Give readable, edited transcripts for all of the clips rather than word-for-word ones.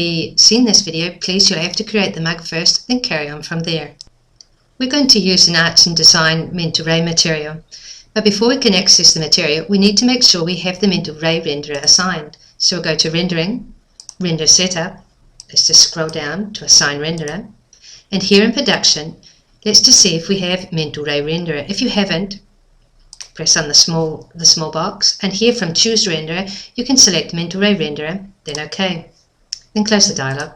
Seen this video, please you'll have to create the mug first, then carry on from there. We're going to use an Arts and Design mental ray material, but before we can access the material we need to make sure we have the mental ray renderer assigned. So we'll go to Rendering, Render Setup, let's just scroll down to Assign Renderer, and here in Production let's just see if we have mental ray renderer. If you haven't, press on the small box, and here from Choose Renderer you can select mental ray renderer, then OK. Then close the dialog.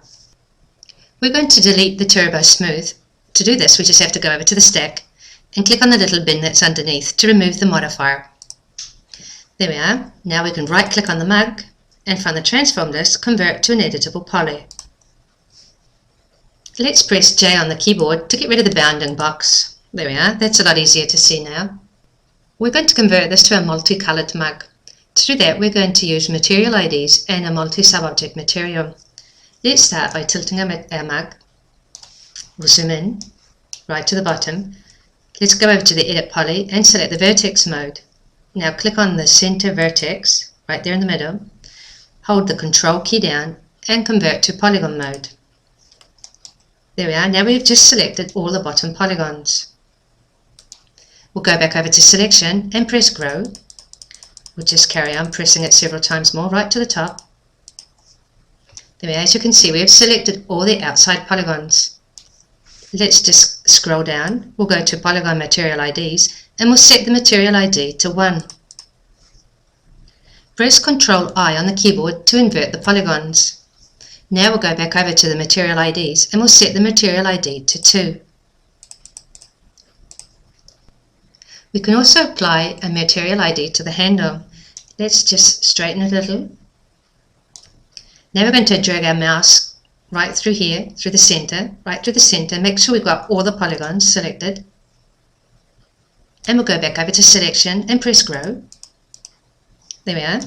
We're going to delete the Turbo Smooth. To do this we just have to go over to the stack and click on the little bin that's underneath to remove the modifier. There we are. Now we can right click on the mug and from the transform list convert to an editable poly. Let's press J on the keyboard to get rid of the bounding box. There we are. That's a lot easier to see now. We're going to convert this to a multicoloured mug. To do that we're going to use material IDs and a multi-sub-object material. Let's start by tilting our mug. We'll zoom in, right to the bottom. Let's go over to the Edit Poly and select the Vertex mode. Now click on the center vertex, right there in the middle. Hold the Control key down and convert to Polygon mode. There we are. Now we've just selected all the bottom polygons. We'll go back over to Selection and press Grow. We'll just carry on pressing it several times more, right to the top. There we are. As you can see, we have selected all the outside polygons. Let's just scroll down. We'll go to Polygon Material IDs and we'll set the Material ID to 1. Press Ctrl I on the keyboard to invert the polygons. Now we'll go back over to the Material IDs and we'll set the Material ID to 2. We can also apply a Material ID to the handle. Let's just straighten it a little. Now we're going to drag our mouse right through here, through the center, right through the center. Make sure we've got all the polygons selected. And we'll go back over to Selection and press Grow. There we are.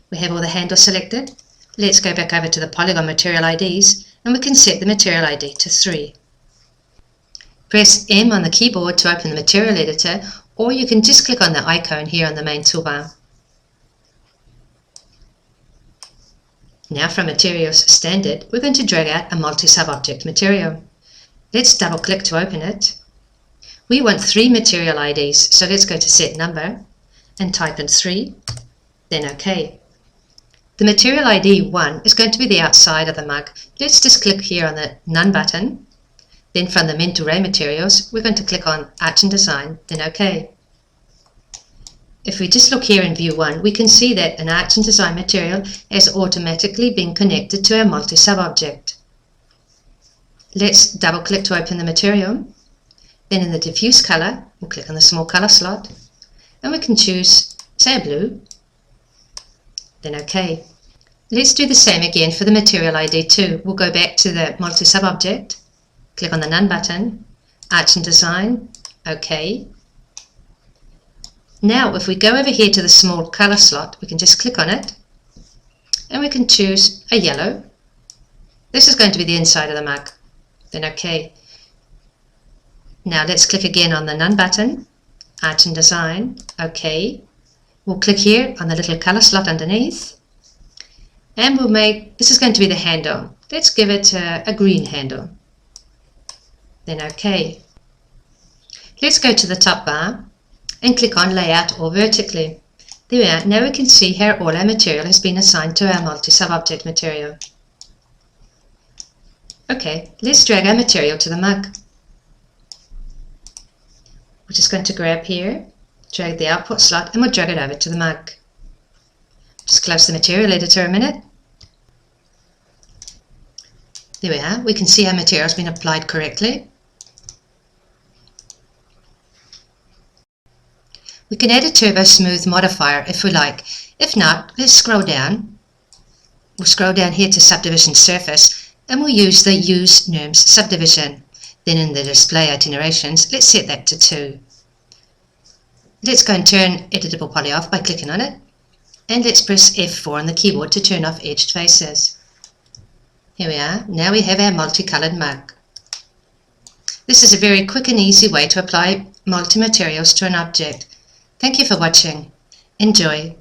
We have all the handles selected. Let's go back over to the Polygon Material IDs and we can set the Material ID to 3. Press M on the keyboard to open the Material Editor, or you can just click on the icon here on the main toolbar. Now from Materials Standard, we're going to drag out a multi-sub-object material. Let's double click to open it. We want 3 material IDs, so let's go to Set Number and type in 3, then OK. The Material ID 1 is going to be the outside of the mug. Let's just click here on the None button. Then from the Mental Ray Materials, we're going to click on Arts and Design, then OK. If we just look here in View 1, we can see that an Arts and Design material has automatically been connected to our multi-sub-object. Let's double click to open the material. Then in the Diffuse Color, we'll click on the small color slot, and we can choose, say, a blue, then OK. Let's do the same again for the Material ID 2. We'll go back to the multi-sub-object, click on the None button, Arts and Design, OK. Now if we go over here to the small color slot, we can just click on it and we can choose a yellow. This is going to be the inside of the mug, then OK. Now let's click again on the None button, Arts and Design, OK. We'll click here on the little color slot underneath and we'll make, this is going to be the handle. Let's give it a green handle, then OK. Let's go to the top bar and click on Layout or Vertically. There we are. Now we can see how all our material has been assigned to our multi-sub-object material. Okay, let's drag our material to the mug. We're just going to grab here, drag the output slot, and we'll drag it over to the mug. Just close the Material Editor a minute. There we are. We can see our material has been applied correctly. We can add a Turbo Smooth modifier if we like. If not, let's scroll down. We'll scroll down here to Subdivision Surface and we'll use the Use Norms subdivision. Then in the Display Itinerations, let's set that to 2. Let's go and turn Editable Poly off by clicking on it. And let's press F4 on the keyboard to turn off edged faces. Here we are. Now we have our multicolored mug. This is a very quick and easy way to apply multi-materials to an object. Thank you for watching. Enjoy.